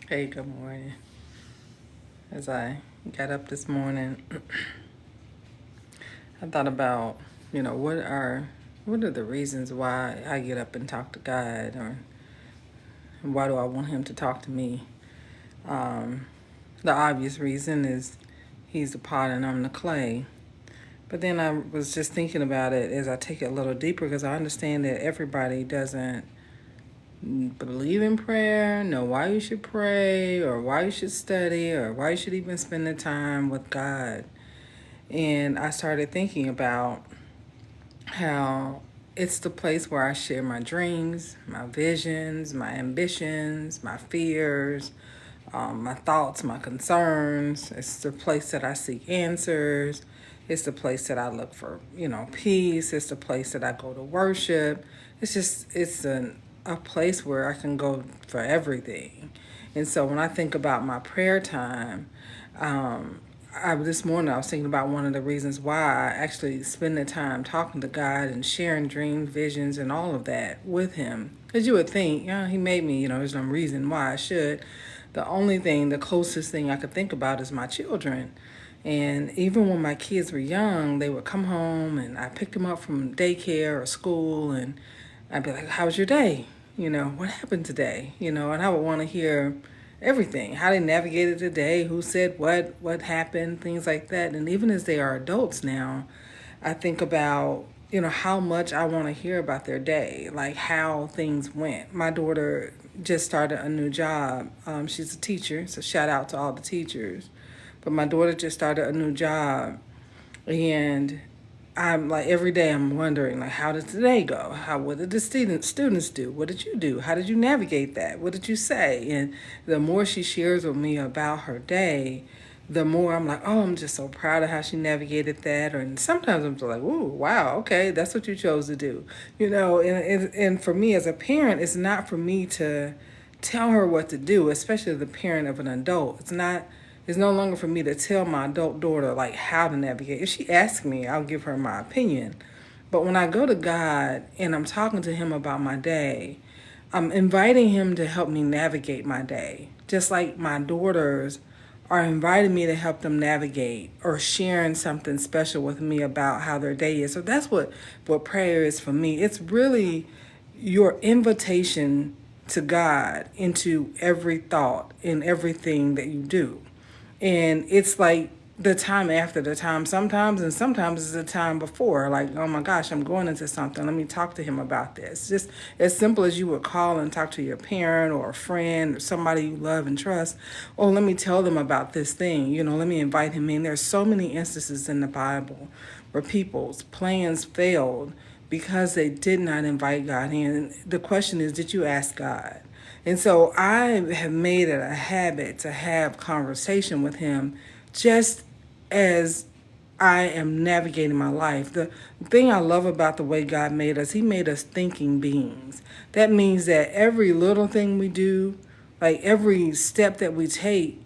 Hey, good morning. As I got up this morning, I thought about, what are the reasons why I get up and talk to God, or why do I want Him to talk to me? Um, the obvious reason is He's the pot and I'm the clay. But then I was just thinking about it as I take it a little deeper because I understand that everybody doesn't believe in prayer, know why you should pray, or why you should study, or why you should even spend the time with God. And I started thinking about how it's the place where I share my dreams, my visions, my ambitions, my fears, my thoughts, my concerns. It's the place that I seek answers. It's the place that I look for, peace. It's the place that I go to worship. It's a place where I can go for everything. And so when I think about my prayer time, this morning I was thinking about one of the reasons why I actually spend the time talking to God and sharing dreams, visions, and all of that with Him. Because you would think, He made me, there's no reason why I should. The closest thing I could think about is my children. And even when my kids were young, they would come home and I picked them up from daycare or school and I'd be like, "How was your day? What happened today?" And I would want to hear everything, how they navigated the day, who said what happened, things like that. And even as they are adults now, I think about, how much I want to hear about their day, like how things went. My daughter just started a new job. She's a teacher, so shout out to all the teachers. But my daughter just started a new job, and I'm like every day I'm wondering like how did today go? What did the students do? What did you do? How did you navigate that? What did you say? And the more she shares with me about her day, the more I'm like, oh, I'm just so proud of how she navigated that. And sometimes I'm just like, ooh, wow, okay, that's what you chose to do. And for me as a parent, it's not for me to tell her what to do, especially the parent of an adult. It's no longer for me to tell my adult daughter like how to navigate. If she asks me, I'll give her my opinion. But when I go to God and I'm talking to Him about my day, I'm inviting Him to help me navigate my day. Just like my daughters are inviting me to help them navigate or sharing something special with me about how their day is. So that's what prayer is for me. It's really your invitation to God into every thought and everything that you do. And it's like the time after the time sometimes, and sometimes it's the time before. Like, oh my gosh, I'm going into something. Let me talk to him about this. Just as simple as you would call and talk to your parent or a friend or somebody you love and trust. Oh, let me tell them about this thing. Let me invite him in. There's so many instances in the Bible where people's plans failed because they did not invite God in. The question is, did you ask God? And so I have made it a habit to have conversation with him just as I am navigating my life. The thing I love about the way God made us, He made us thinking beings. That means that every little thing we do, like every step that we take,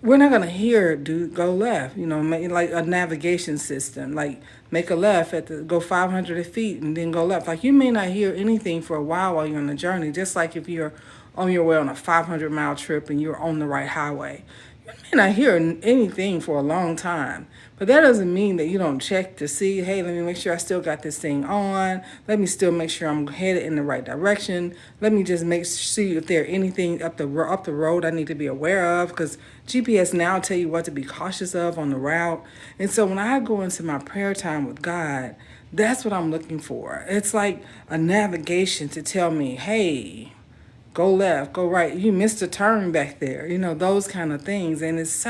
we're not gonna hear go left, like a navigation system, like make a left go 500 feet and then go left. Like you may not hear anything for a while you're on the journey, just like if you're on your way on a 500-mile trip and you're on the right highway. You may not hear anything for a long time, but that doesn't mean that you don't check to see, hey, let me make sure I still got this thing on. Let me still make sure I'm headed in the right direction. Let me just see if there anything up the road I need to be aware of, because GPS now tell you what to be cautious of on the route. And so when I go into my prayer time with God, that's what I'm looking for. It's like a navigation to tell me, hey, go left, go right. You missed a turn back there. Those kind of things. And it's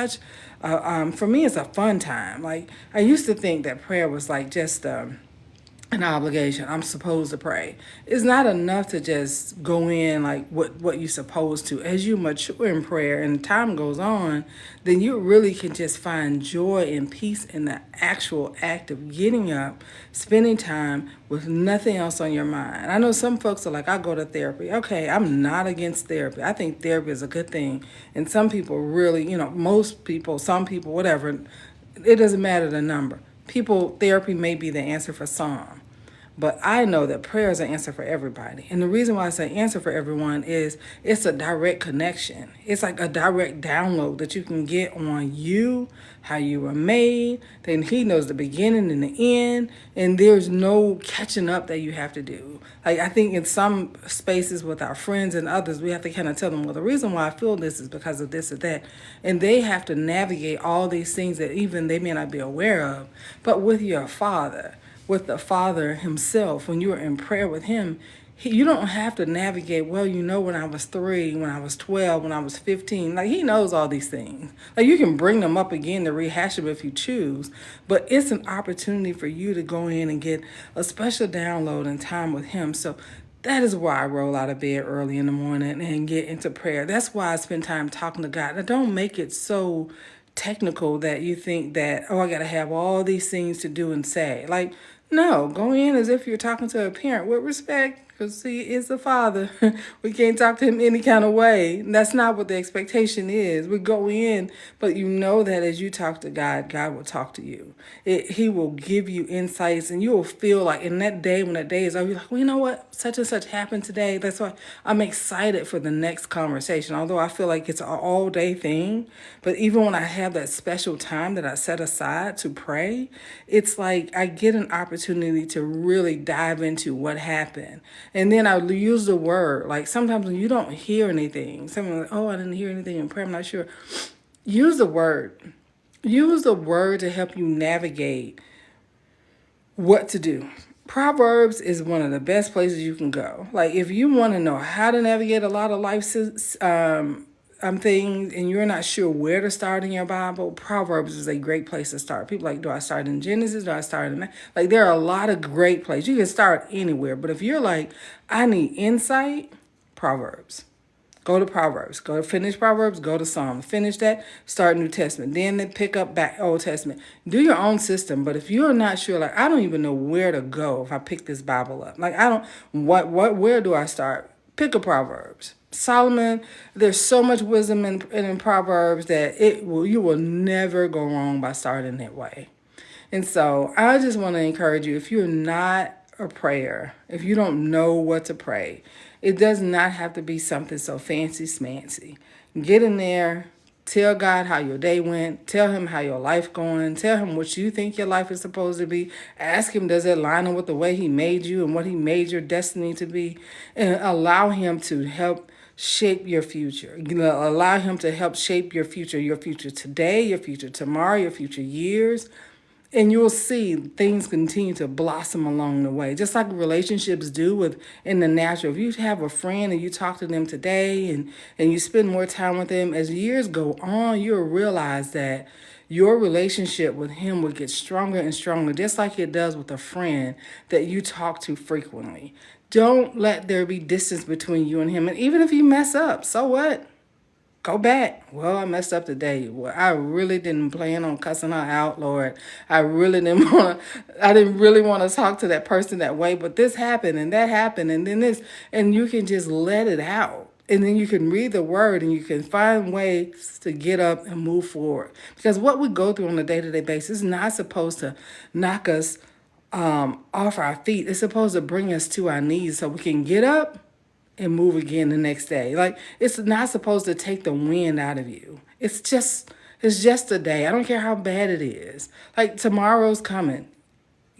for me, it's a fun time. Like I used to think that prayer was like just an obligation. I'm supposed to pray. It's not enough to just go in like what you're supposed to. As you mature in prayer and time goes on, then you really can just find joy and peace in the actual act of getting up, spending time with nothing else on your mind. I know some folks are like, I go to therapy. Okay, I'm not against therapy. I think therapy is a good thing. And some people really, most people, some people, whatever, it doesn't matter the number. Therapy may be the answer for some. But I know that prayer is an answer for everybody. And the reason why I say answer for everyone is it's a direct connection. It's like a direct download that you can get on you, how you were made. Then he knows the beginning and the end. And there's no catching up that you have to do. Like, I think in some spaces with our friends and others, we have to kind of tell them, well, the reason why I feel this is because of this or that. And they have to navigate all these things that even they may not be aware of. But with your Father, with the Father himself, when you are in prayer with him, you don't have to navigate, well, when I was 3, when I was 12, when I was 15. Like, he knows all these things. Like, you can bring them up again to rehash them if you choose. But it's an opportunity for you to go in and get a special download and time with him. So that is why I roll out of bed early in the morning and get into prayer. That's why I spend time talking to God. Now, don't make it so technical that you think that, oh, I got to have all these things to do and say. Like, no, go in as if you're talking to a parent with respect. Because, see, it's the Father. We can't talk to him any kind of way. That's not what the expectation is. We go in, but you know that as you talk to God, God will talk to you. He will give you insights, and you will feel like in that day, when that day is over, you're like, well, you know what? Such and such happened today. That's why I'm excited for the next conversation. Although I feel like it's an all-day thing, but even when I have that special time that I set aside to pray, it's like I get an opportunity to really dive into what happened. And then I use the word. Like, sometimes when you don't hear anything, someone like, oh, I didn't hear anything in prayer, I'm not sure. Use the word. Use the word to help you navigate what to do. Proverbs is one of the best places you can go. Like, if you want to know how to navigate a lot of life things and you're not sure where to start in your Bible, Proverbs is a great place to start. People are like, do I start in Genesis? Do I start in that? Like, there are a lot of great places. You can start anywhere. But if you're like, I need insight, Proverbs. Go to Proverbs. Go to finish Proverbs. Go to Psalms. Finish that. Start New Testament. Then pick up back Old Testament. Do your own system. But if you're not sure, like, I don't even know where to go if I pick this Bible up. Like, I don't, where do I start? Pick a Proverbs. Solomon, there's so much wisdom in Proverbs that you will never go wrong by starting that way. And so I just want to encourage you, if you're not a prayer, if you don't know what to pray, it does not have to be something so fancy smancy. Get in there, tell God how your day went, tell him how your life going, tell him what you think your life is supposed to be. Ask him, does it line up with the way he made you and what he made your destiny to be? And allow him to help shape your future. Allow him to help shape your future today, your future tomorrow, your future years. And you'll see things continue to blossom along the way, just like relationships do in the natural. If you have a friend and you talk to them today and you spend more time with them, as years go on, you'll realize that your relationship with him will get stronger and stronger, just like it does with a friend that you talk to frequently. Don't let there be distance between you and him. And even if you mess up, so what? Go back. Well, I messed up today. Well, I really didn't plan on cussing her out, Lord. I didn't really want to talk to that person that way, but this happened and that happened and then this, and you can just let it out. And then you can read the word and you can find ways to get up and move forward. Because what we go through on a day-to-day basis is not supposed to knock us off our feet. It's supposed to bring us to our knees so we can get up and move again the next day. Like, it's not supposed to take the wind out of you. It's just a day. I don't care how bad it is. Like, tomorrow's coming.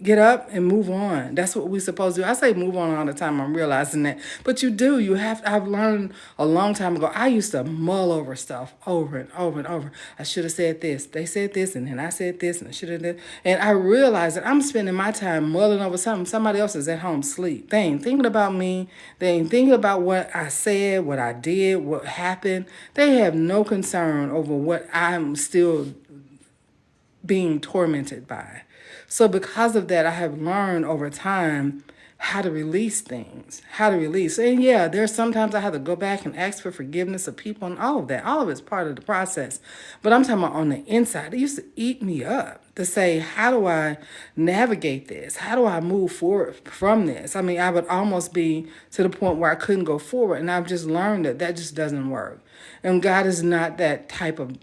Get up and move on. That's what we're supposed to do. I say move on all the time. I'm realizing that. But you do. I've learned a long time ago. I used to mull over stuff over and over and over. I should have said this. They said this, and then I said this, and I should have did. And I realized that I'm spending my time mulling over something. Somebody else is at home asleep. They ain't thinking about me. They ain't thinking about what I said, what I did, what happened. They have no concern over what I'm still being tormented by. So because of that, I have learned over time how to release things, And yeah, there's sometimes I have to go back and ask for forgiveness of people and all of that. All of it's part of the process. But I'm talking about on the inside. It used to eat me up to say, how do I navigate this? How do I move forward from this? I mean, I would almost be to the point where I couldn't go forward. And I've just learned that just doesn't work. And God is not that type of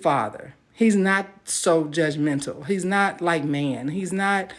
Father. He's not so judgmental. He's not like man. He's not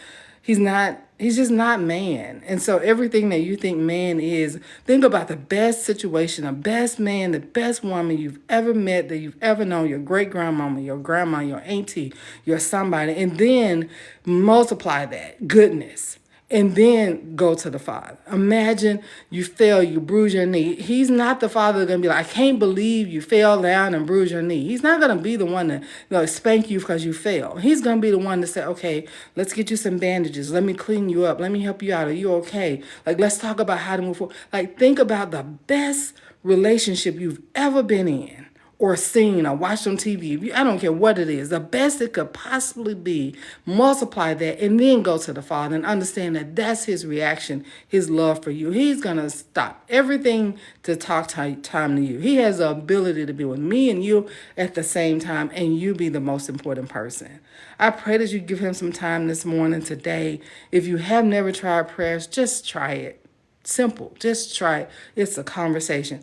He's just not man. And so everything that you think man is, think about the best situation, the best man, the best woman you've ever met, that you've ever known, your great grandmama, your grandma, your auntie, your somebody, and then multiply that goodness. And then go to the Father. Imagine you fell, you bruise your knee. He's not the Father that's going to be like, I can't believe you fell down and bruised your knee. He's not going to be the one to spank you because you fell. He's going to be the one to say, okay, let's get you some bandages. Let me clean you up. Let me help you out. Are you okay? Like, let's talk about how to move forward. Like, think about the best relationship you've ever been in or seen or watched on TV. I don't care what it is. The best it could possibly be, multiply that and then go to the Father and understand that that's his reaction, his love for you. He's going to stop everything to talk time to you. He has the ability to be with me and you at the same time, and you be the most important person. I pray that you give him some time this morning, today. If you have never tried prayers, just try it. Simple. Just try it. It's a conversation.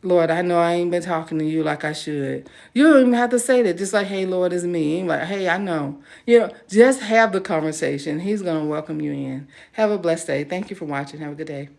Lord, I know I ain't been talking to you like I should. You don't even have to say that. Just like, hey, Lord, it's me. Like, hey, I know. Just have the conversation. He's going to welcome you in. Have a blessed day. Thank you for watching. Have a good day.